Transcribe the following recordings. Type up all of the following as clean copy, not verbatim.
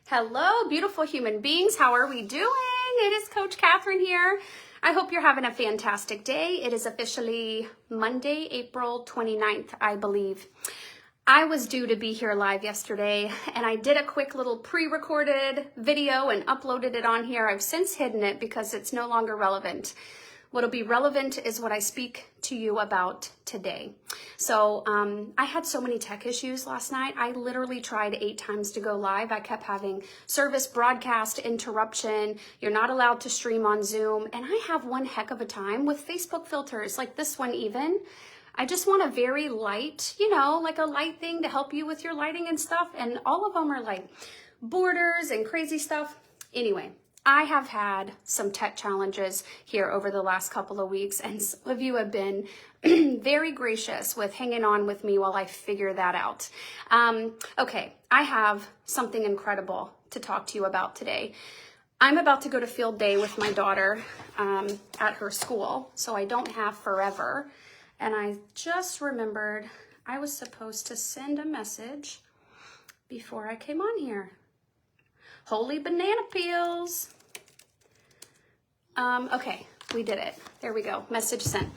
Hello, beautiful human beings. How are we doing? It is Coach Catherine here. I hope you're having a fantastic day. It is officially Monday, April 29th, I believe. I was due to be here live yesterday, and I did a quick little pre-recorded video and uploaded it on here. I've since hidden it because it's no longer relevant. What'll be relevant is what I speak to you about today. So I had so many tech issues last night. I literally tried 8 times to go live. I kept having service broadcast interruption. You're not allowed to stream on Zoom. And I have one heck of a time with Facebook filters, like this one even. I just want a very light, like a light thing to help you with your lighting and stuff. And all of them are like borders and crazy stuff. Anyway, I have had some tech challenges here over the last couple of weeks, and some of you have been very gracious with hanging on with me while I figure that out. Okay, I have something incredible to talk to you about today. I'm about to go to field day with my daughter at her school, so I don't have forever. And I just remembered I was supposed to send a message before I came on here. Holy banana peels. Okay, we did it. There we go. Message sent.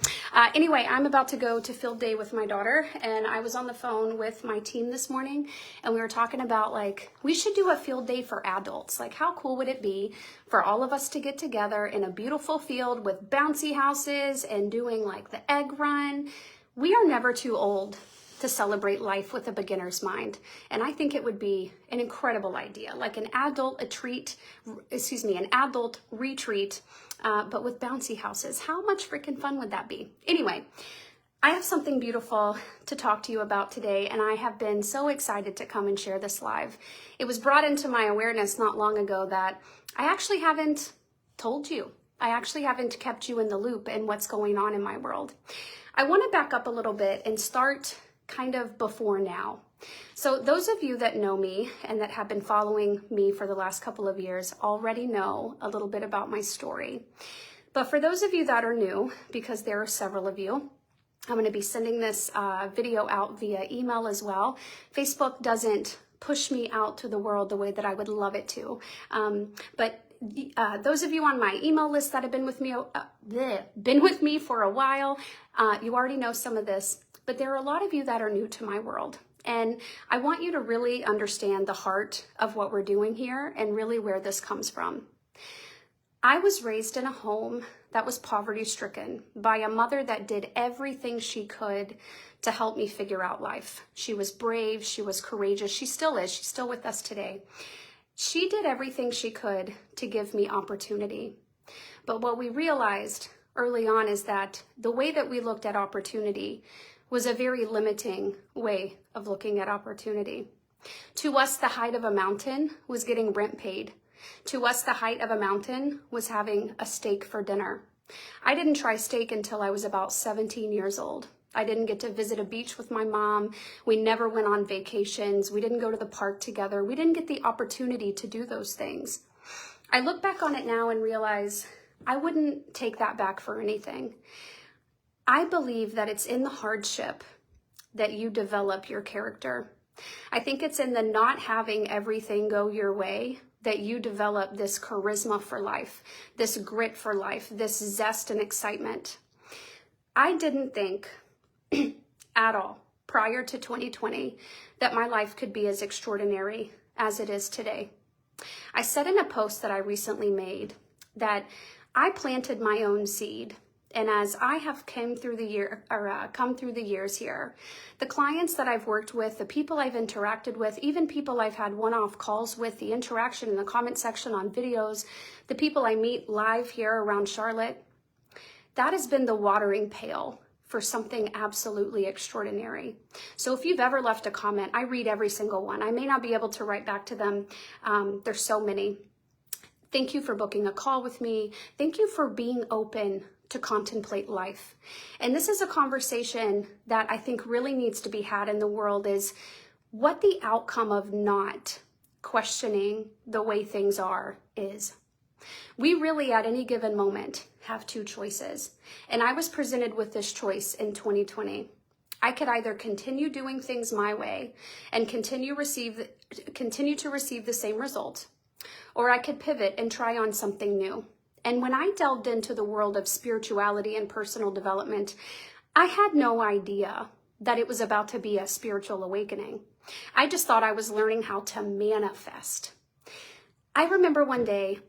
Anyway, I'm about to go to field day with my daughter, and I was on the phone with my team this morning, and we were talking about we should do a field day for adults. Like, how cool would it be for all of us to get together in a beautiful field with bouncy houses and doing the egg run? We are never too old to celebrate life with a beginner's mind. And I think it would be an incredible idea, like an adult retreat, but with bouncy houses. How much freaking fun would that be? Anyway, I have something beautiful to talk to you about today, and I have been so excited to come and share this live. It was brought into my awareness not long ago that I actually haven't told you. I actually haven't kept you in the loop in what's going on in my world. I want to back up a little bit and start kind of before now. So those of you that know me and that have been following me for the last couple of years already know a little bit about my story. But for those of you that are new, because there are several of you, I'm going to be sending this video out via email as well. Facebook doesn't push me out to the world the way that I would love it to. But those of you on my email list that have been with me for a while, you already know some of this. But there are a lot of you that are new to my world. And I want you to really understand the heart of what we're doing here and really where this comes from. I was raised in a home that was poverty-stricken by a mother that did everything she could to help me figure out life. She was brave, she was courageous, she still is, she's still with us today. She did everything she could to give me opportunity. But what we realized early on is that the way that we looked at opportunity was a very limiting way of looking at opportunity. To us, the height of a mountain was getting rent paid. To us, the height of a mountain was having a steak for dinner. I didn't try steak until I was about 17 years old. I didn't get to visit a beach with my mom. We never went on vacations. We didn't go to the park together. We didn't get the opportunity to do those things. I look back on it now and realize I wouldn't take that back for anything. I believe that it's in the hardship that you develop your character. I think it's in the not having everything go your way that you develop this charisma for life, this grit for life, this zest and excitement. I didn't think at all prior to 2020 that my life could be as extraordinary as it is today. I said in a post that I recently made that I planted my own seed. And as I have come through the years here, the clients that I've worked with, the people I've interacted with, even people I've had one-off calls with, the interaction in the comment section on videos, the people I meet live here around Charlotte, that has been the watering pail for something absolutely extraordinary. So if you've ever left a comment, I read every single one. I may not be able to write back to them. There's so many. Thank you for booking a call with me. Thank you for being open to contemplate life. And this is a conversation that I think really needs to be had in the world, is what the outcome of not questioning the way things are is. We really at any given moment have 2 choices. And I was presented with this choice in 2020. I could either continue doing things my way and continue to receive the same result, or I could pivot and try on something new. And when I delved into the world of spirituality and personal development, I had no idea that it was about to be a spiritual awakening. I just thought I was learning how to manifest. I remember one day,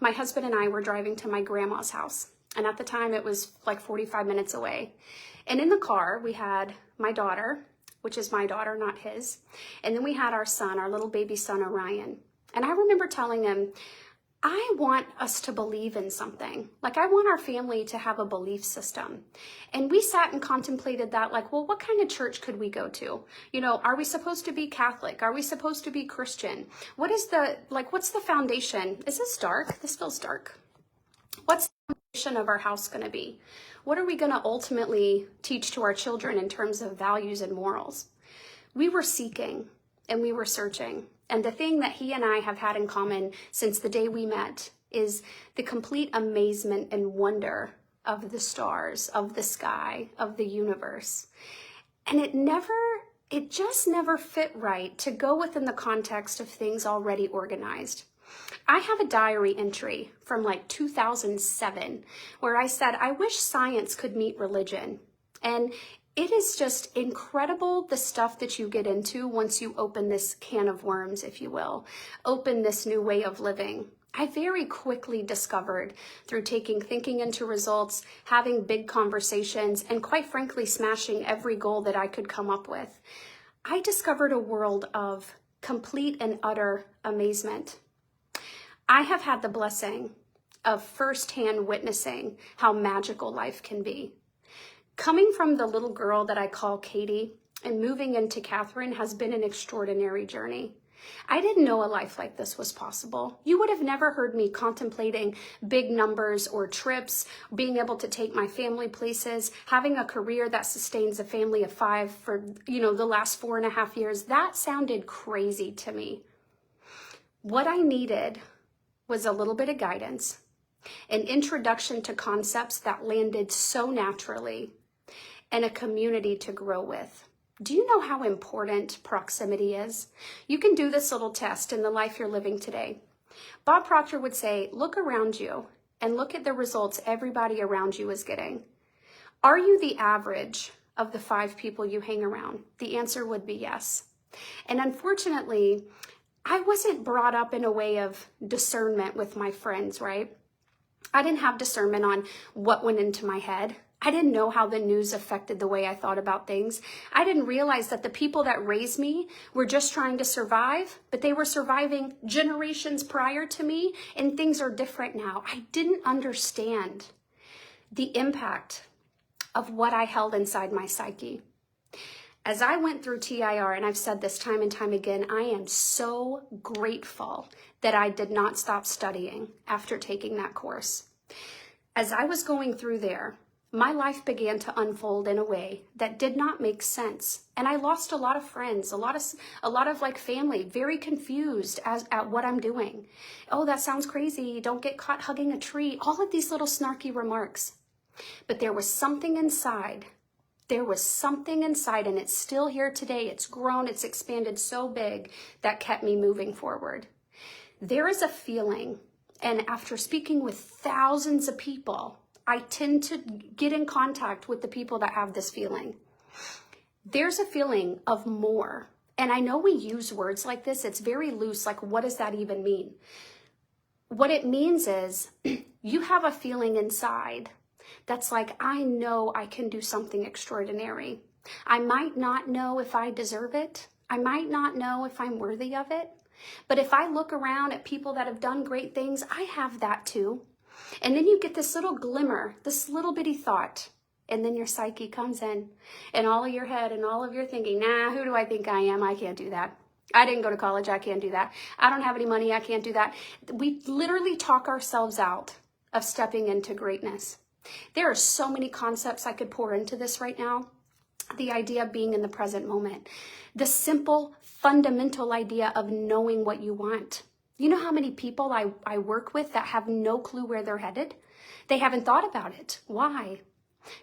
my husband and I were driving to my grandma's house. And at the time, it was like 45 minutes away. And in the car, we had my daughter, which is my daughter, not his. And then we had our son, our little baby son, Orion. And I remember telling him, I want us to believe in something. Like, I want our family to have a belief system. And we sat and contemplated that, like, well, what kind of church could we go to? You know, are we supposed to be Catholic? Are we supposed to be Christian? What's the foundation? Is this dark? This feels dark. What's the foundation of our house going to be? What are we going to ultimately teach to our children in terms of values and morals? We were seeking and we were searching. And the thing that he and I have had in common since the day we met is the complete amazement and wonder of the stars, of the sky, of the universe. And it just never fit right to go within the context of things already organized. I have a diary entry from like 2007 where I said, I wish science could meet religion. And it is just incredible, the stuff that you get into once you open this can of worms, if you will, open this new way of living. I very quickly discovered through taking thinking into results, having big conversations, and quite frankly, smashing every goal that I could come up with. I discovered a world of complete and utter amazement. I have had the blessing of firsthand witnessing how magical life can be. Coming from the little girl that I call Katie and moving into Catherine has been an extraordinary journey. I didn't know a life like this was possible. You would have never heard me contemplating big numbers or trips, being able to take my family places, having a career that sustains a family of 5 for, the last 4.5 years. That sounded crazy to me. What I needed was a little bit of guidance, an introduction to concepts that landed so naturally, and a community to grow with. Do you know how important proximity is? You can do this little test in the life you're living today. Bob Proctor would say, look around you and look at the results everybody around you is getting. Are you the average of the 5 people you hang around? The answer would be yes. And unfortunately, I wasn't brought up in a way of discernment with my friends, right? I didn't have discernment on what went into my head. I didn't know how the news affected the way I thought about things. I didn't realize that the people that raised me were just trying to survive, but they were surviving generations prior to me, and things are different now. I didn't understand the impact of what I held inside my psyche. As I went through TIR, and I've said this time and time again, I am so grateful that I did not stop studying after taking that course. As I was going through there, my life began to unfold in a way that did not make sense. And I lost a lot of friends, a lot of like family, very confused at what I'm doing. Oh, that sounds crazy. Don't get caught hugging a tree. All of these little snarky remarks. But there was something inside. There was something inside, and it's still here today. It's grown, it's expanded so big that kept me moving forward. There is a feeling, and after speaking with thousands of people, I tend to get in contact with the people that have this feeling. There's a feeling of more. And I know we use words like this. It's very loose. Like, what does that even mean? What it means is you have a feeling inside that's like, I know I can do something extraordinary. I might not know if I deserve it. I might not know if I'm worthy of it. But if I look around at people that have done great things, I have that too. And then you get this little glimmer, this little bitty thought, and then your psyche comes in, and all of your head and all of your thinking, nah, who do I think I am? I can't do that. I didn't go to college. I can't do that. I don't have any money. I can't do that. We literally talk ourselves out of stepping into greatness. There are so many concepts I could pour into this right now. The idea of being in the present moment, the simple, fundamental idea of knowing what you want. You know how many people I work with that have no clue where they're headed? They haven't thought about it. Why?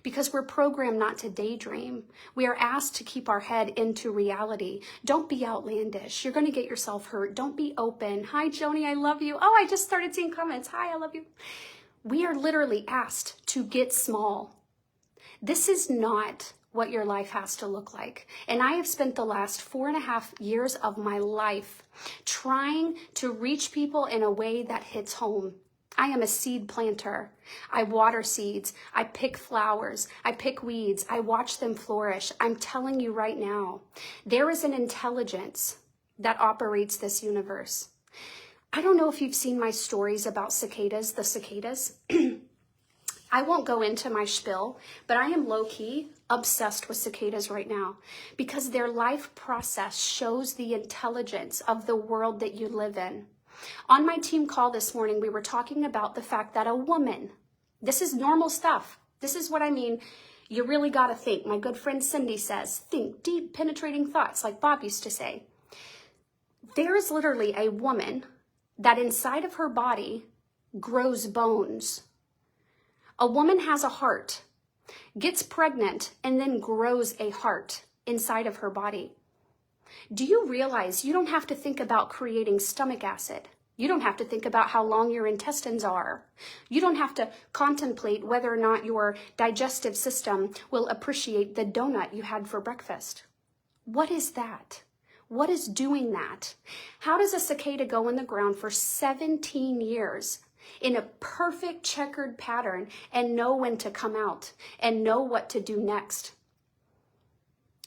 because we're programmed not to daydream. We are asked to keep our head into reality. Don't be outlandish. You're going to get yourself hurt. Don't be open. Hi, Joni, I love you. Oh, I just started seeing comments. Hi, I love you. We are literally asked to get small. This is not what your life has to look like. And I have spent the last 4.5 years of my life trying to reach people in a way that hits home. I am a seed planter. I water seeds. I pick flowers. I pick weeds. I watch them flourish. I'm telling you right now, there is an intelligence that operates this universe. I don't know if you've seen my stories about cicadas, the cicadas. I won't go into my spiel, but I am low-key obsessed with cicadas right now because their life process shows the intelligence of the world that you live in. On my team call this morning, we were talking about the fact that a woman, this is normal stuff. This is what I mean. You really got to think. My good friend Cindy says, think deep, penetrating thoughts, like Bob used to say. There is literally a woman that inside of her body grows bones. A woman has a heart, gets pregnant, and then grows a heart inside of her body. Do you realize you don't have to think about creating stomach acid? You don't have to think about how long your intestines are. You don't have to contemplate whether or not your digestive system will appreciate the donut you had for breakfast. What is that? What is doing that? How does a cicada go in the ground for 17 years in a perfect checkered pattern and know when to come out and know what to do next?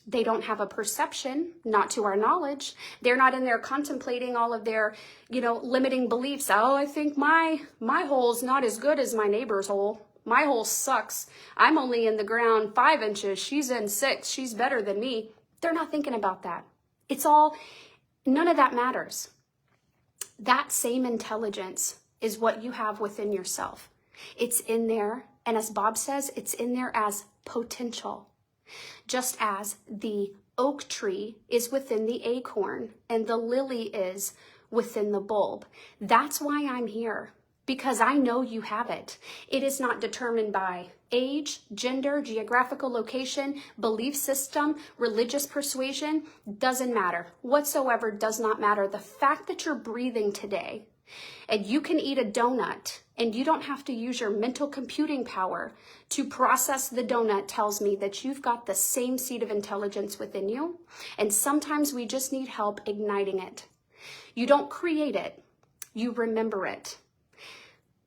They don't have a perception, not to our knowledge. They're not in there contemplating all of their, limiting beliefs. Oh, I think my hole's not as good as my neighbor's hole. My hole sucks. I'm only in the ground 5 inches. She's in 6. She's better than me. They're not thinking about that. None of that matters. That same intelligence is what you have within yourself. It's in there. And as Bob says, it's in there as potential. Just as the oak tree is within the acorn and the lily is within the bulb. That's why I'm here, because I know you have it. It is not determined by age, gender, geographical location, belief system, religious persuasion. Doesn't matter. Whatsoever does not matter. The fact that you're breathing today and you can eat a donut and you don't have to use your mental computing power to process the donut tells me that you've got the same seed of intelligence within you. And sometimes we just need help igniting it. You don't create it, you remember it.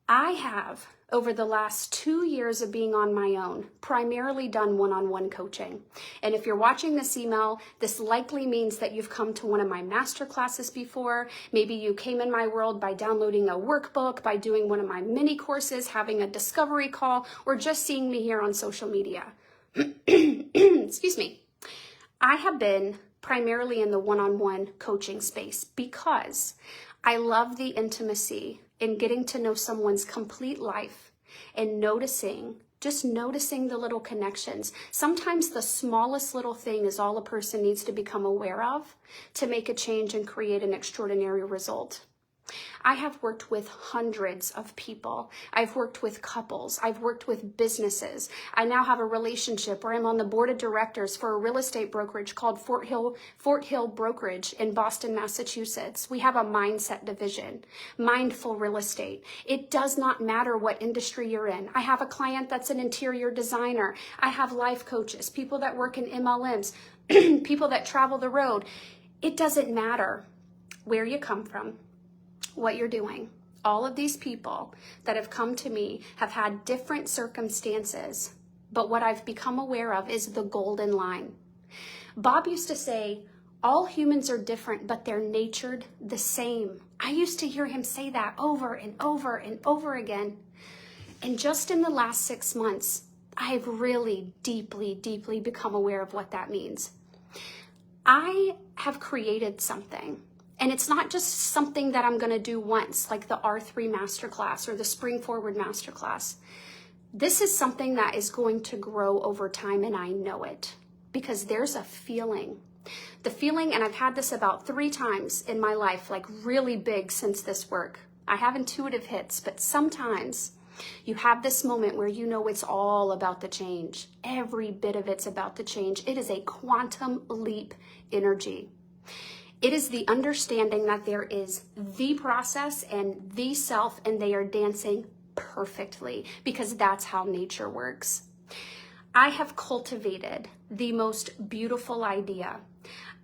I have, over the last 2 years of being on my own, primarily done one-on-one coaching. And if you're watching this email, this likely means that you've come to one of my master classes before. Maybe you came in my world by downloading a workbook, by doing one of my mini courses, having a discovery call, or just seeing me here on social media. Excuse me. I have been primarily in the one-on-one coaching space because I love the intimacy in getting to know someone's complete life and just noticing the little connections. Sometimes the smallest little thing is all a person needs to become aware of to make a change and create an extraordinary result. I have worked with hundreds of people. I've worked with couples. I've worked with businesses. I now have a relationship where I'm on the board of directors for a real estate brokerage called Fort Hill Brokerage in Boston, Massachusetts. We have a mindset division, mindful real estate. It does not matter what industry you're in. I have a client that's an interior designer. I have life coaches, people that work in MLMs, people that travel the road. It doesn't matter where you come from, what you're doing. All of these people that have come to me have had different circumstances, but what I've become aware of is the golden line. Bob used to say, all humans are different, but they're natured the same. I used to hear him say that over and over and over again. And just in the last 6 months, I've really deeply, deeply become aware of what that means. I have created something. And it's not just something that I'm going to do once, like the R3 Masterclass or the Spring Forward Masterclass. This is something that is going to grow over time, and I know it because there's a feeling. The feeling, and I've had this about 3 times in my life, like really big since this work. I have intuitive hits, but sometimes You have this moment where you know it's all about the change. Every bit of it's about the change. It is a quantum leap energy. It is the understanding that there is the process and the self, and they are dancing perfectly because that's how nature works. I have cultivated the most beautiful idea.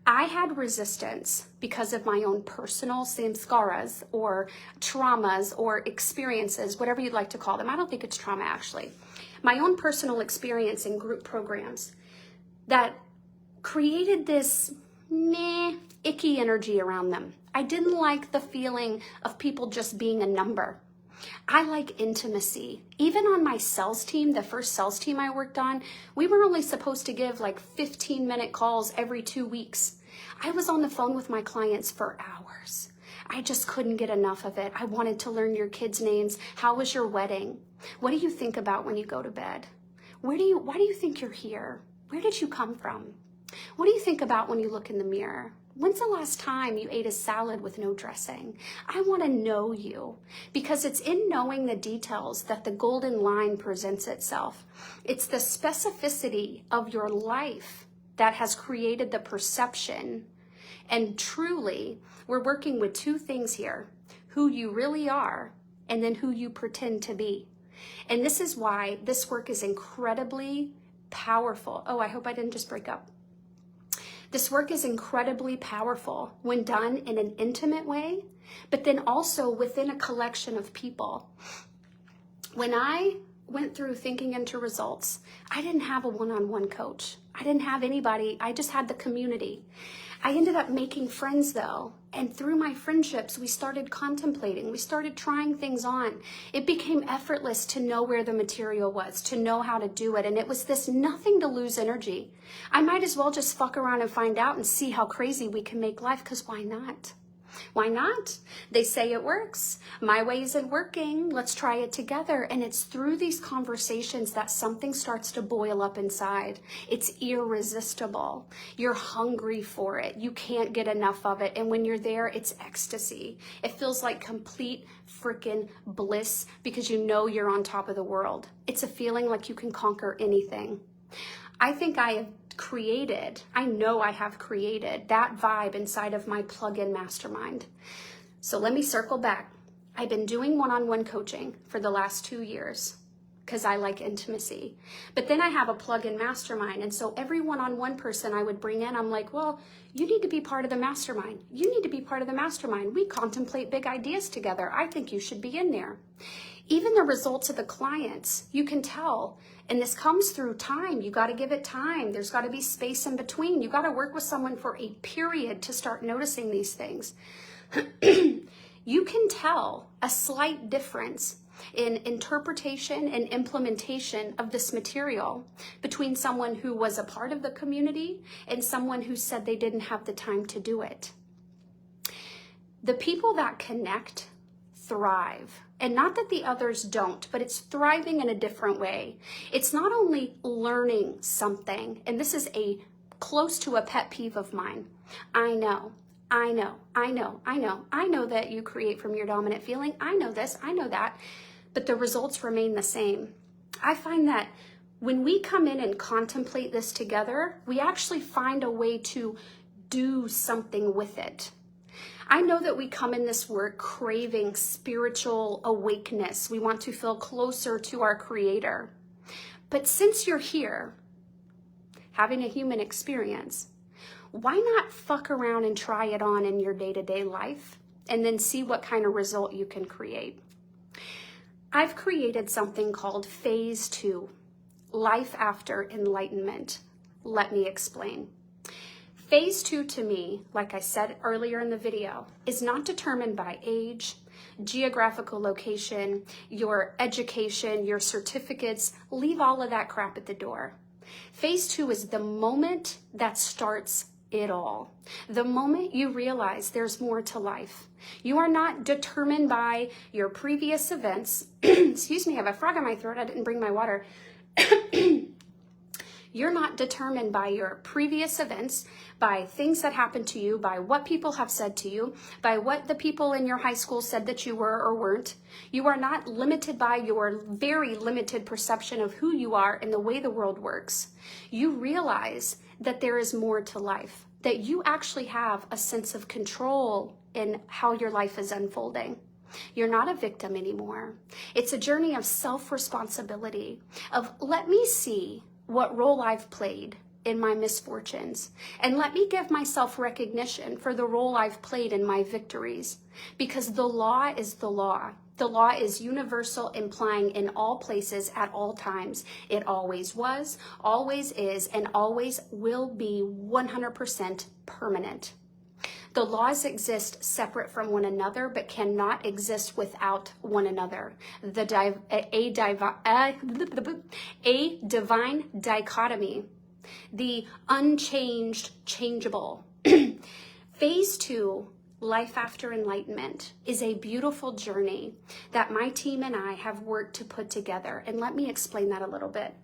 I had resistance because of my own personal samskaras or traumas or experiences, whatever you'd like to call them. I don't think it's trauma, actually. My own personal experience in group programs that created this icky energy around them. I didn't like the feeling of people just being a number. I like intimacy. Even on my sales team, the first sales team I worked on, we were only supposed to give like 15-minute calls every 2 weeks. I was on the phone with my clients for hours. I just couldn't get enough of it. I wanted to learn your kids' names. How was your wedding? What do you think about when you go to bed? Why do you think you're here? Where did you come from? What do you think about when you look in the mirror? When's the last time you ate a salad with no dressing? I want to know you because it's in knowing the details that the golden line presents itself. It's the specificity of your life that has created the perception. And truly, we're working with two things here: who you really are and then who you pretend to be. And this is why this work is incredibly powerful. Oh, I hope I didn't just break up. This work is incredibly powerful when done in an intimate way, but then also within a collection of people. When I went through Thinking into Results, I didn't have a one-on-one coach. I didn't have anybody. I just had the community. I ended up making friends though, and through my friendships, we started contemplating. We started trying things on. It became effortless to know where the material was, to know how to do it, and it was this nothing to lose energy. I might as well just fuck around and find out and see how crazy we can make life, because why not? Why not? They say it works. My way isn't working. Let's try it together. And it's through these conversations that something starts to boil up inside. It's irresistible. You're hungry for it. You can't get enough of it. And when you're there, it's ecstasy. It feels like complete freaking bliss because you know you're on top of the world. It's a feeling like you can conquer anything. I think I have created, I know I have created that vibe inside of my plug-in mastermind. So let me circle back. I've been doing one-on-one coaching for the last 2 years because I like intimacy. But then I have a plug-in mastermind. And so every one-on-one person I would bring in, I'm like, well, you need to be part of the mastermind. You need to be part of the mastermind. We contemplate big ideas together. I think you should be in there. Even the results of the clients, you can tell. And this comes through time. You got to give it time. There's got to be space in between. You got to work with someone for a period to start noticing these things. You can tell a slight difference in interpretation and implementation of this material between someone who was a part of the community and someone who said they didn't have the time to do it. The people that connect thrive. And not that the others don't, but it's thriving in a different way. It's not only learning something, and this is close to a pet peeve of mine. I know that you create from your dominant feeling. I know this, I know that, but the results remain the same. I find that when we come in and contemplate this together, we actually find a way to do something with it. I know that we come in this work craving spiritual awakeness. We want to feel closer to our Creator. But since you're here, having a human experience, why not fuck around and try it on in your day-to-day life and then see what kind of result you can create? I've created something called Phase 2, Life After Enlightenment. Let me explain. Phase 2 to me, like I said earlier in the video, is not determined by age, geographical location, your education, your certificates. Leave all of that crap at the door. Phase 2 is the moment that starts it all. The moment you realize there's more to life. You are not determined by your previous events. Excuse me, I have a frog in my throat. I didn't bring my water. You're not determined by your previous events, by things that happened to you, by what people have said to you, by what the people in your high school said that you were or weren't. You are not limited by your very limited perception of who you are and the way the world works. You realize that there is more to life, that you actually have a sense of control in how your life is unfolding. You're not a victim anymore. It's a journey of self-responsibility, of let me see what role I've played in my misfortunes, and let me give myself recognition for the role I've played in my victories, because the law is the law. The law is universal, implying in all places at all times. It always was, always is, and always will be 100% permanent. The laws exist separate from one another, but cannot exist without one another. A divine dichotomy, the unchanged, changeable. Phase 2, Life After Enlightenment, is a beautiful journey that my team and I have worked to put together. And let me explain that a little bit.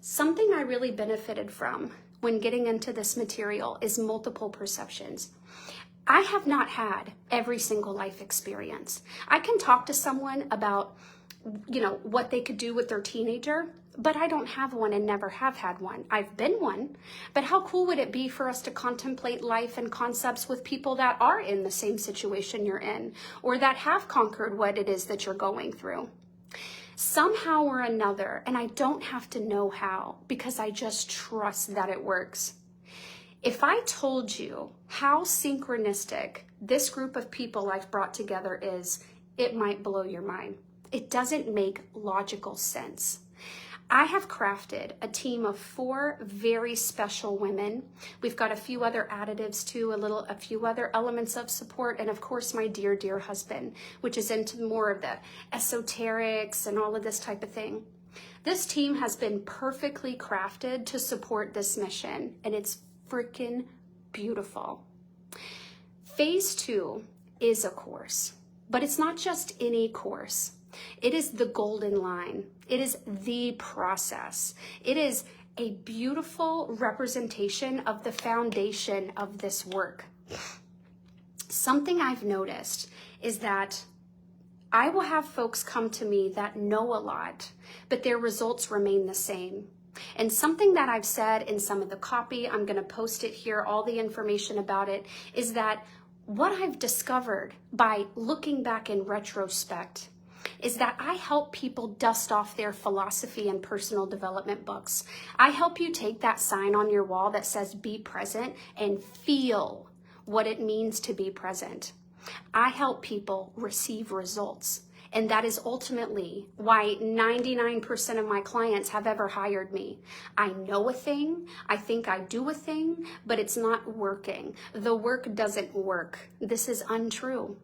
Something I really benefited from when getting into this material is multiple perceptions. I have not had every single life experience. I can talk to someone about, what they could do with their teenager, but I don't have one and never have had one. I've been one, but how cool would it be for us to contemplate life and concepts with people that are in the same situation you're in, or that have conquered what it is that you're going through? Somehow or another, and I don't have to know how, because I just trust that it works. If I told you how synchronistic this group of people I've brought together is, it might blow your mind. It doesn't make logical sense. I have crafted a team of 4 very special women. We've got a few other additives too, a few other elements of support, and of course my dear, dear husband, which is into more of the esoterics and all of this type of thing. This team has been perfectly crafted to support this mission, and it's freaking beautiful. Phase 2 is a course, but it's not just any course. It is the golden line. It is the process. It is a beautiful representation of the foundation of this work. Something I've noticed is that I will have folks come to me that know a lot, but their results remain the same. And something that I've said in some of the copy, I'm going to post it here, all the information about it, is that what I've discovered by looking back in retrospect is that I help people dust off their philosophy and personal development books. I help you take that sign on your wall that says be present and feel what it means to be present. I help people receive results. And that is ultimately why 99% of my clients have ever hired me. I know a thing, I think I do a thing, but it's not working. The work doesn't work. This is untrue.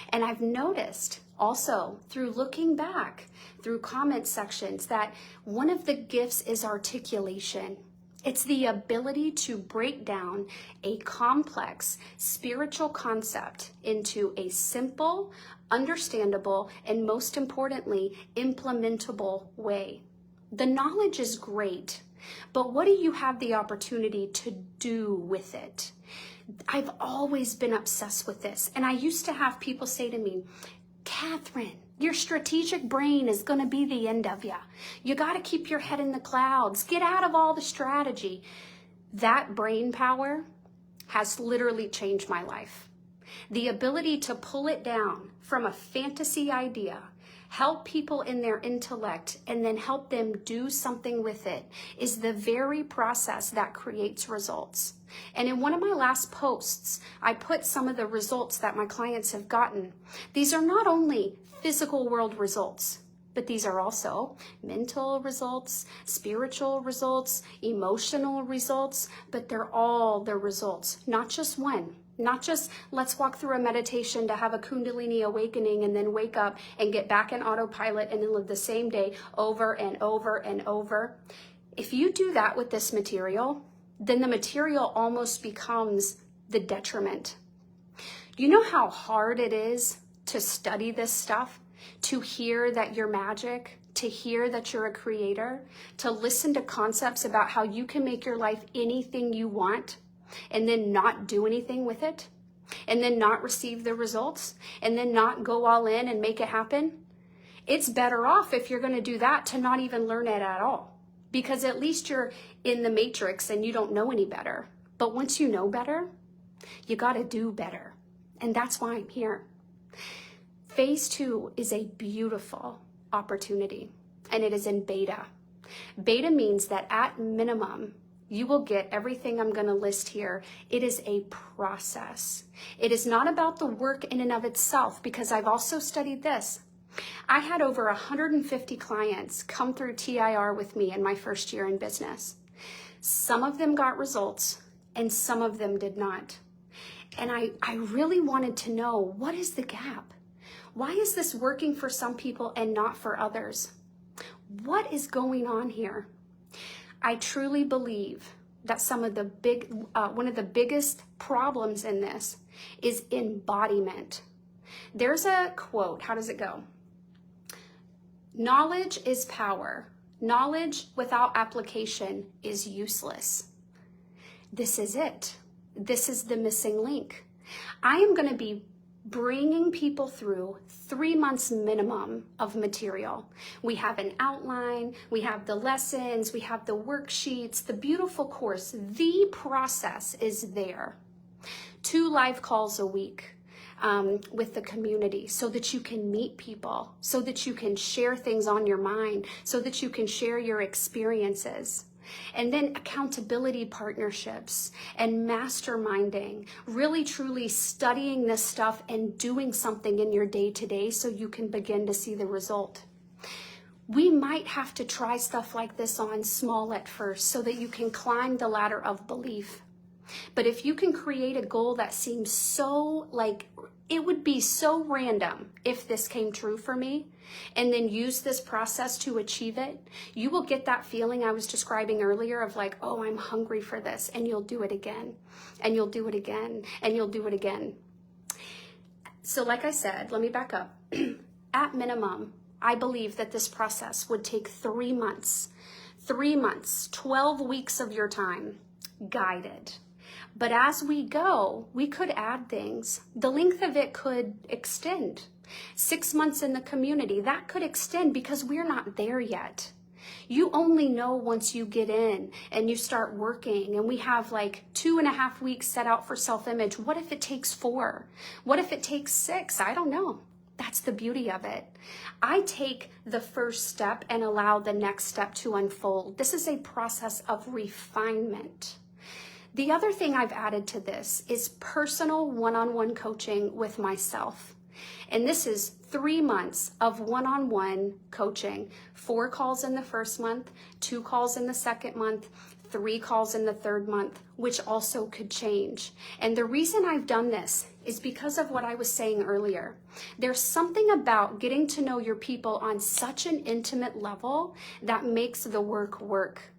And I've noticed also through looking back through comment sections that one of the gifts is articulation. It's the ability to break down a complex spiritual concept into a simple, understandable, and most importantly, implementable way. The knowledge is great, but what do you have the opportunity to do with it? I've always been obsessed with this, and I used to have people say to me, Catherine, your strategic brain is going to be the end of you. You got to keep your head in the clouds. Get out of all the strategy. That brain power has literally changed my life. The ability to pull it down from a fantasy idea, help people in their intellect, and then help them do something with it is the very process that creates results. And in one of my last posts, I put some of the results that my clients have gotten. These are not only physical world results, but these are also mental results, spiritual results, emotional results, but they're all the results, not just one. Not just let's walk through a meditation to have a Kundalini awakening and then wake up and get back in autopilot and then live the same day over and over and over. If you do that with this material, then the material almost becomes the detriment. You know how hard it is to study this stuff? to hear that you're magic, to hear that you're a creator, to listen to concepts about how you can make your life anything you want and then not do anything with it, and then not receive the results, and then not go all in and make it happen, it's better off if you're going to do that to not even learn it at all, because at least you're in the matrix and you don't know any better. But once you know better, you got to do better. And that's why I'm here. Phase 2 is a beautiful opportunity, and it is in beta. Beta means that at minimum, you will get everything I'm going to list here. It is a process. It is not about the work in and of itself, because I've also studied this. I had over 150 clients come through TIR with me in my first year in business. Some of them got results and some of them did not. And I really wanted to know, what is the gap? Why is this working for some people and not for others? What is going on here? I truly believe that one of the biggest problems in this is embodiment. There's a quote, how does it go? Knowledge is power. Knowledge without application is useless. This is it. This is the missing link. I am going to be bringing people through 3 months minimum of material. We have an outline, we have the lessons, we have the worksheets, the beautiful course. The process is there. 2 live calls a week with the community, so that you can meet people, so that you can share things on your mind, so that you can share your experiences. And then accountability partnerships and masterminding, really truly studying this stuff and doing something in your day-to-day so you can begin to see the result. We might have to try stuff like this on small at first so that you can climb the ladder of belief. But if you can create a goal that seems so like, it would be so random if this came true for me, and then use this process to achieve it, you will get that feeling I was describing earlier of like, oh, I'm hungry for this, and you'll do it again, and you'll do it again, and you'll do it again. So like I said, let me back up. At minimum, I believe that this process would take 3 months. 3 months, 12 weeks of your time, guided. But as we go, we could add things. The length of it could extend. 6 months in the community, that could extend because we're not there yet. You only know once you get in and you start working, and we have like 2.5 weeks set out for self-image. What if it takes 4? What if it takes 6? I don't know. That's the beauty of it. I take the first step and allow the next step to unfold. This is a process of refinement. The other thing I've added to this is personal one-on-one coaching with myself. And this is 3 months of one-on-one coaching. 4 calls in the first month, 2 calls in the second month, 3 calls in the third month, which also could change. And the reason I've done this is because of what I was saying earlier. There's something about getting to know your people on such an intimate level that makes the work work.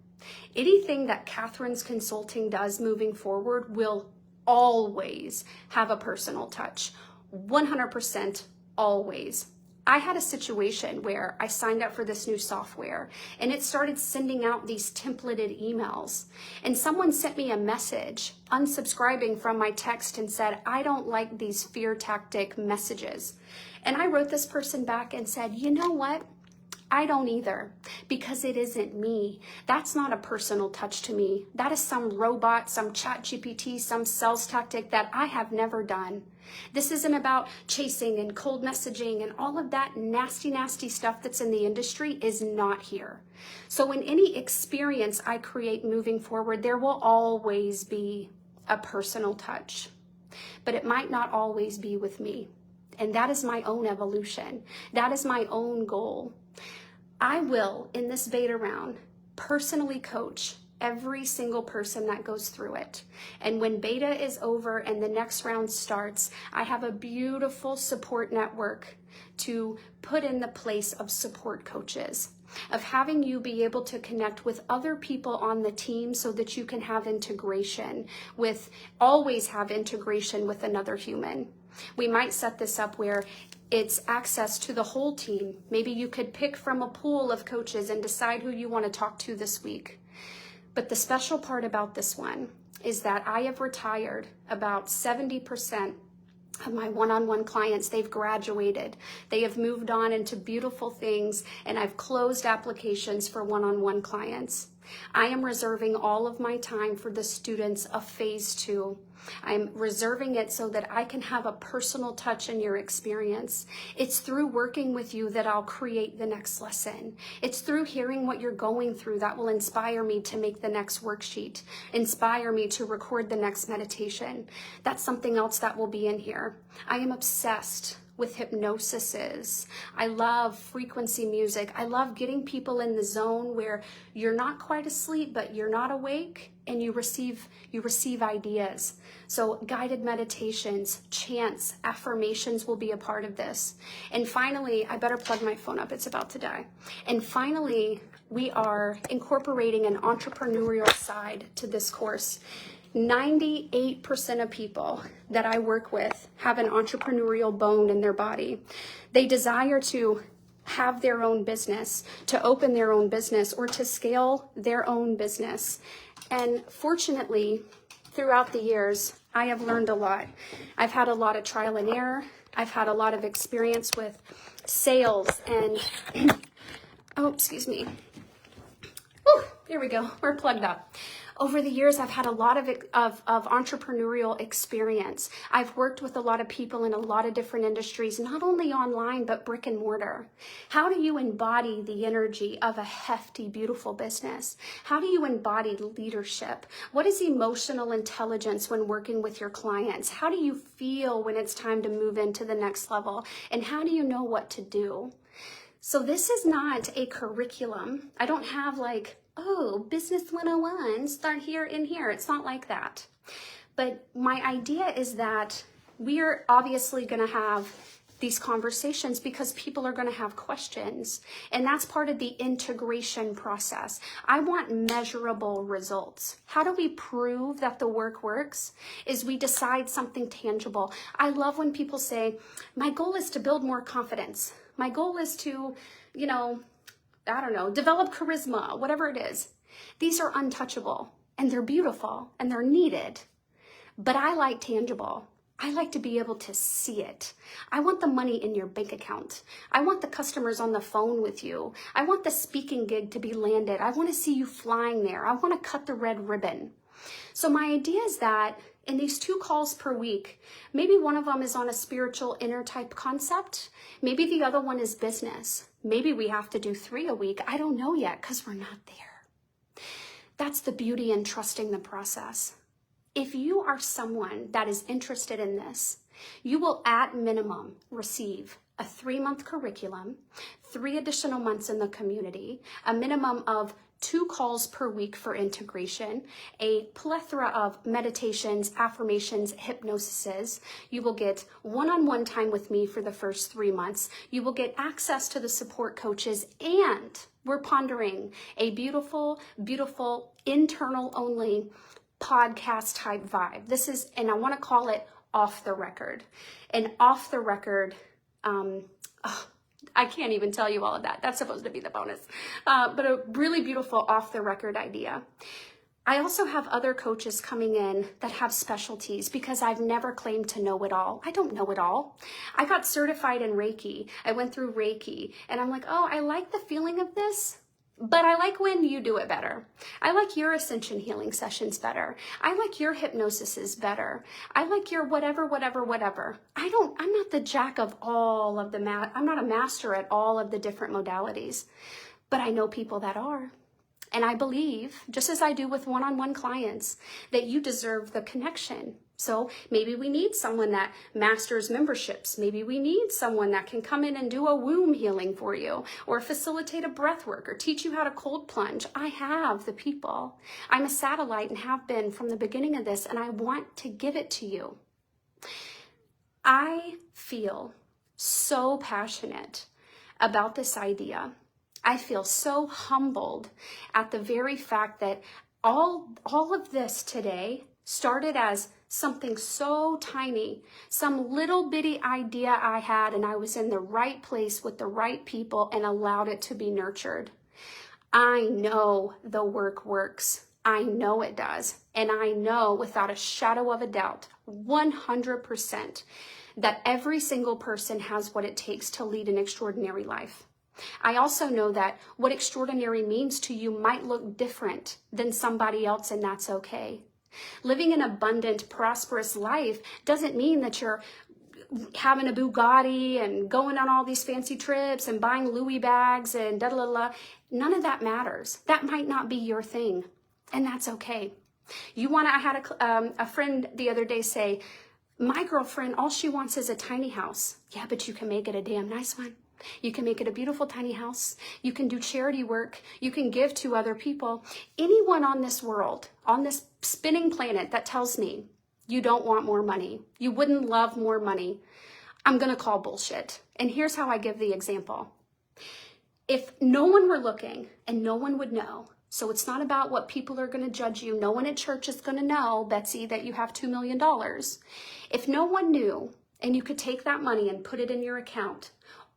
Anything that Catherine's Consulting does moving forward will always have a personal touch. 100% always. I had a situation where I signed up for this new software and it started sending out these templated emails, and someone sent me a message unsubscribing from my text and said, I don't like these fear tactic messages. And I wrote this person back and said, you know what? I don't either, because it isn't me. That's not a personal touch to me. That is some robot, some chat GPT, some sales tactic that I have never done. This isn't about chasing and cold messaging and all of that nasty, nasty stuff that's in the industry is not here. So in any experience I create moving forward, there will always be a personal touch, but it might not always be with me. And that is my own evolution. That is my own goal. I will, in this beta round, personally coach every single person that goes through it. And when beta is over and the next round starts, I have a beautiful support network to put in the place of support coaches, of having you be able to connect with other people on the team so that you can have integration with, always have integration with another human. We might set this up where It's access to the whole team. Maybe you could pick from a pool of coaches and decide who you want to talk to this week. But the special part about this one is that I have retired about 70% of my one-on-one clients. They've graduated. They have moved on into beautiful things, and I've closed applications for one-on-one clients. I am reserving all of my time for the students of phase 2. I'm reserving it so that I can have a personal touch in your experience. It's through working with you that I'll create the next lesson. It's through hearing what you're going through that will inspire me to make the next worksheet, inspire me to record the next meditation. That's something else that will be in here. I am obsessed with hypnosises. I love frequency music. I love getting people in the zone where you're not quite asleep, but you're not awake, and you receive ideas. So guided meditations, chants, affirmations will be a part of this. And finally, I better plug my phone up, it's about to die. And finally, we are incorporating an entrepreneurial side to this course. 98% of people that I work with have an entrepreneurial bone in their body. They desire to have their own business, to open their own business, or to scale their own business. And fortunately, throughout the years, I have learned a lot. I've had a lot of trial and error. I've had a lot of experience with sales and, oh, excuse me. Whew, there we go, we're plugged up. Over the years, I've had a lot of entrepreneurial experience. I've worked with a lot of people in a lot of different industries, not only online, but brick and mortar. How do you embody the energy of a hefty, beautiful business? How do you embody leadership? What is emotional intelligence when working with your clients? How do you feel when it's time to move into the next level? And how do you know what to do? So this is not a curriculum. I don't have like, oh, business 101, start here and here. It's not like that. But my idea is that we are obviously going to have these conversations because people are going to have questions. And that's part of the integration process. I want measurable results. How do we prove that the work works? Is we decide something tangible. I love when people say, my goal is to build more confidence. My goal is to, develop charisma, whatever it is. These are untouchable, and they're beautiful, and they're needed. But I like tangible. I like to be able to see it. I want the money in your bank account. I want the customers on the phone with you. I want the speaking gig to be landed. I want to see you flying there. I want to cut the red ribbon. So my idea is that in these 2 calls per week, maybe one of them is on a spiritual inner type concept. Maybe the other one is business. Maybe we have to do 3 a week. I don't know yet because we're not there. That's the beauty in trusting the process. If you are someone that is interested in this, you will at minimum receive a 3-month curriculum, 3 additional months in the community, a minimum of 2 calls per week for integration, a plethora of meditations, affirmations, hypnosises. You will get one-on-one time with me for the first 3 months. You will get access to the support coaches, and we're pondering a beautiful, beautiful internal only podcast type vibe. This is, and I want to call it off the record. And off the record, I can't even tell you all of that. That's supposed to be the bonus. But a really beautiful off the record idea. I also have other coaches coming in that have specialties because I've never claimed to know it all. I don't know it all. I got certified in Reiki. I went through Reiki and I'm like, oh, I like the feeling of this, but I like when you do it better. I like your ascension healing sessions better. I like your hypnosises better. I like your whatever. I'm not the jack of all of the I'm not a master at all of the different modalities, but I know people that are. And I believe, just as I do with one-on-one clients, that you deserve the connection. So maybe we need someone that masters memberships. Maybe we need someone that can come in and do a womb healing for you, or facilitate a breath work, or teach you how to cold plunge. I have the people. I'm a satellite and have been from the beginning of this, and I want to give it to you. I feel so passionate about this idea. I feel so humbled at the very fact that all of this today started as something so tiny, some little bitty idea I had, and I was in the right place with the right people and allowed it to be nurtured. I know the work works. I know it does. And I know without a shadow of a doubt, 100%, that every single person has what it takes to lead an extraordinary life. I also know that what extraordinary means to you might look different than somebody else, and that's okay. Living an abundant, prosperous life doesn't mean that you're having a Bugatti and going on all these fancy trips and buying Louis bags and da da da. None of that matters. That might not be your thing, and that's okay. I had a friend the other day say, my girlfriend, all she wants is a tiny house. Yeah, but you can make it a damn nice one. You can make it a beautiful tiny house. You can do charity work. You can give to other people. Anyone on this world, on this spinning planet that tells me you don't want more money, you wouldn't love more money, I'm going to call bullshit. And here's how I give the example. If no one were looking and no one would know, so it's not about what people are going to judge you. No one at church is going to know, Betsy, that you have $2 million. If no one knew and you could take that money and put it in your account,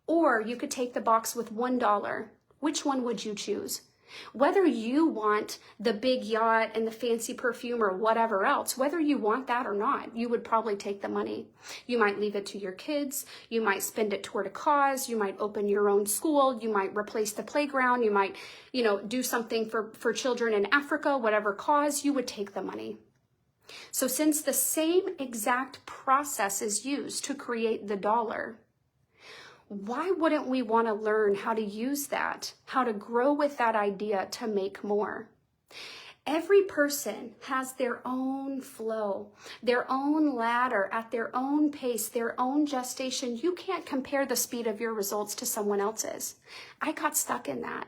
or you could take the box with $1, which one would you choose? Whether you want the big yacht and the fancy perfume or whatever else, whether you want that or not, you would probably take the money. You might leave it to your kids. You might spend it toward a cause. You might open your own school. You might replace the playground. You might, do something for children in Africa, whatever cause, you would take the money. So since the same exact process is used to create the dollar, why wouldn't we want to learn how to use that, how to grow with that idea to make more? Every person has their own flow, their own ladder at their own pace, their own gestation. You can't compare the speed of your results to someone else's. I got stuck in that.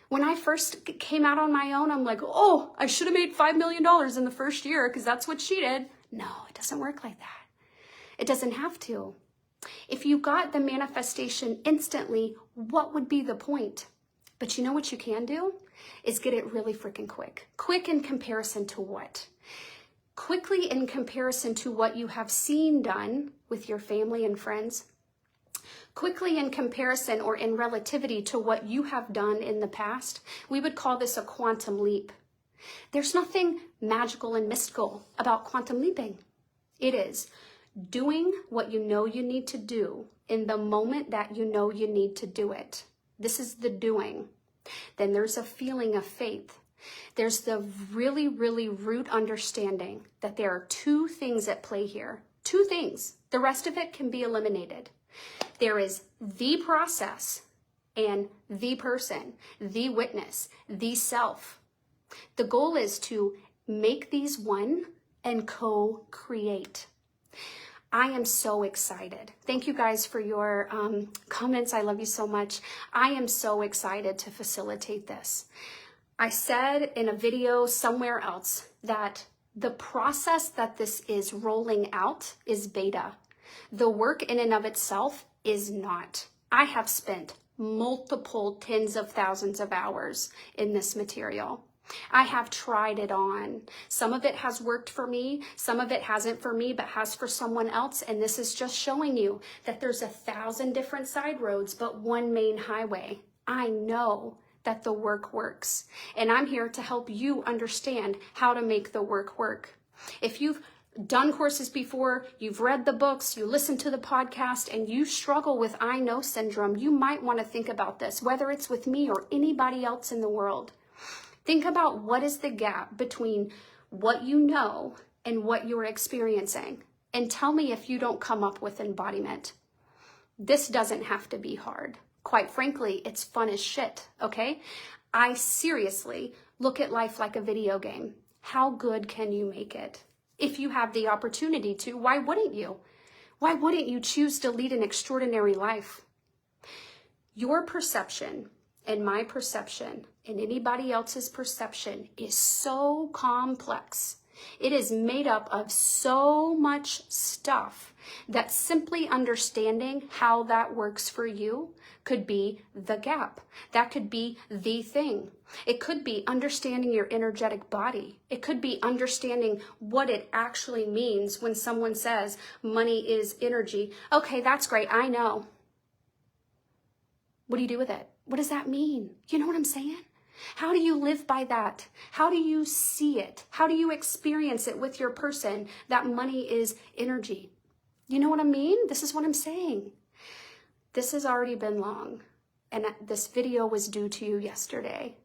When I first came out on my own, I'm like, oh, I should have made $5 million in the first year because that's what she did. No, it doesn't work like that. It doesn't have to. If you got the manifestation instantly, what would be the point? But you know what you can do? Is get it really freaking quick. Quick in comparison to what? Quickly in comparison to what you have seen done with your family and friends. Quickly in comparison or in relativity to what you have done in the past. We would call this a quantum leap. There's nothing magical and mystical about quantum leaping. It is doing what you know you need to do in the moment that you know you need to do it. This is the doing. Then there's a feeling of faith. There's the really, really root understanding that there are two things at play here. Two things. The rest of it can be eliminated. There is the process and the person, the witness, the self. The goal is to make these one and co-create. I am so excited. Thank you guys for your comments. I love you so much. I am so excited to facilitate this. I said in a video somewhere else that the process that this is rolling out is beta. The work in and of itself is not. I have spent multiple tens of thousands of hours in this material. I have tried it on. Some of it has worked for me. Some of it hasn't for me, but has for someone else. And this is just showing you that there's 1,000 different side roads, but one main highway. I know that the work works. And I'm here to help you understand how to make the work work. If you've done courses before, you've read the books, you listen to the podcast, and you struggle with I know syndrome, you might want to think about this, whether it's with me or anybody else in the world. Think about what is the gap between what you know and what you're experiencing. And tell me if you don't come up with embodiment. This doesn't have to be hard. Quite frankly, it's fun as shit, okay? I seriously look at life like a video game. How good can you make it? If you have the opportunity to, why wouldn't you? Why wouldn't you choose to lead an extraordinary life? Your perception and my perception and anybody else's perception is so complex It is made up of so much stuff that simply understanding how that works for you could be the gap. That could be the thing. It could be understanding your energetic body. It could be understanding what it actually means when someone says money is energy. Okay, that's great. I know. What do you do with it? What does that mean? You know what I'm saying? How do you live by that? How do you see it? How do you experience it with your person that money is energy? You know what I mean? This is what I'm saying. This has already been long, and this video was due to you yesterday,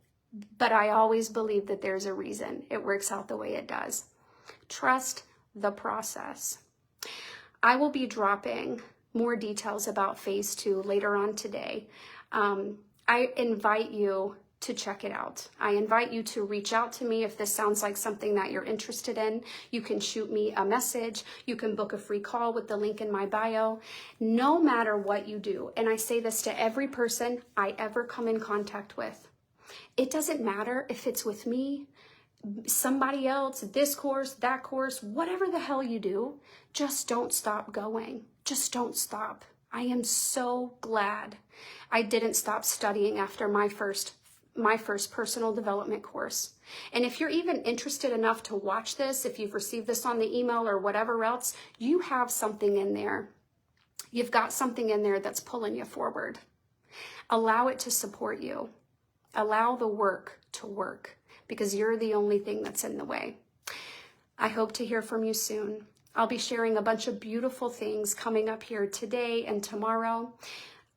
but I always believe that there's a reason it works out the way it does. Trust the process. I will be dropping more details about phase 2 later on today. I invite you to check it out. I invite you to reach out to me if this sounds like something that you're interested in. You can shoot me a message. You can book a free call with the link in my bio. No matter what you do, and I say this to every person I ever come in contact with, it doesn't matter if it's with me, somebody else, this course, that course, whatever the hell you do, just don't stop going. Just don't stop. I am so glad I didn't stop studying after my first personal development course. And if you're even interested enough to watch this, if you've received this on the email or whatever else, you have something in there. You've got something in there that's pulling you forward. Allow it to support you. Allow the work to work, because you're the only thing that's in the way. I hope to hear from you soon. I'll be sharing a bunch of beautiful things coming up here today and tomorrow.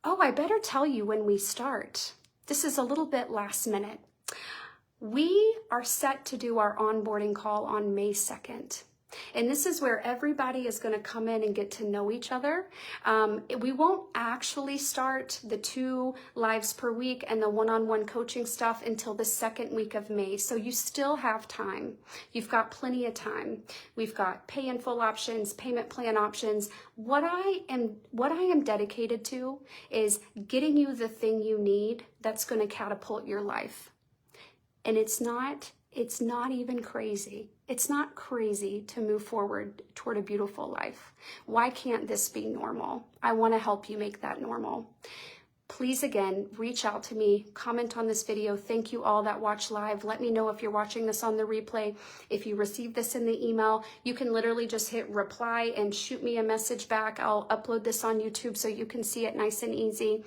Oh, I better tell you when we start. This is a little bit last minute. We are set to do our onboarding call on May 2nd. And this is where everybody is going to come in and get to know each other. We won't actually start the 2 lives per week and the one-on-one coaching stuff until the 2nd week of May. So you still have time. You've got plenty of time. We've got pay in full options, payment plan options. What I am dedicated to is getting you the thing you need that's going to catapult your life. And it's not even crazy. It's not crazy to move forward toward a beautiful life. Why can't this be normal? I want to help you make that normal. Please, again, reach out to me, comment on this video. Thank you all that watch live. Let me know if you're watching this on the replay. If you received this in the email, you can literally just hit reply and shoot me a message back. I'll upload this on YouTube so you can see it nice and easy.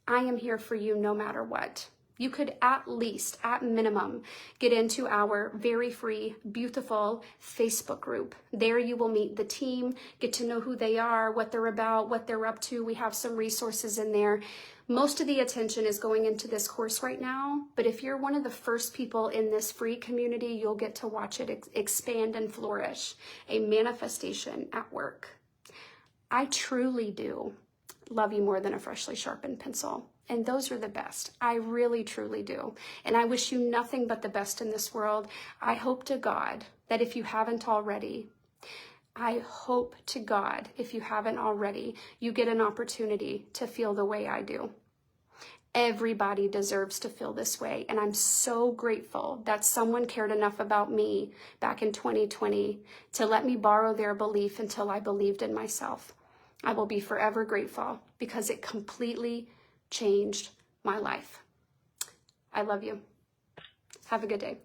I am here for you no matter what. You could at least, at minimum, get into our very free, beautiful Facebook group. There you will meet the team, get to know who they are, what they're about, what they're up to. We have some resources in there. Most of the attention is going into this course right now, but if you're one of the first people in this free community, you'll get to watch it expand and flourish. A manifestation at work. I truly do love you more than a freshly sharpened pencil. And those are the best. I really, truly do. And I wish you nothing but the best in this world. I hope to God that if you haven't already, you get an opportunity to feel the way I do. Everybody deserves to feel this way. And I'm so grateful that someone cared enough about me back in 2020 to let me borrow their belief until I believed in myself. I will be forever grateful because it completely changed my life. I love you. Have a good day.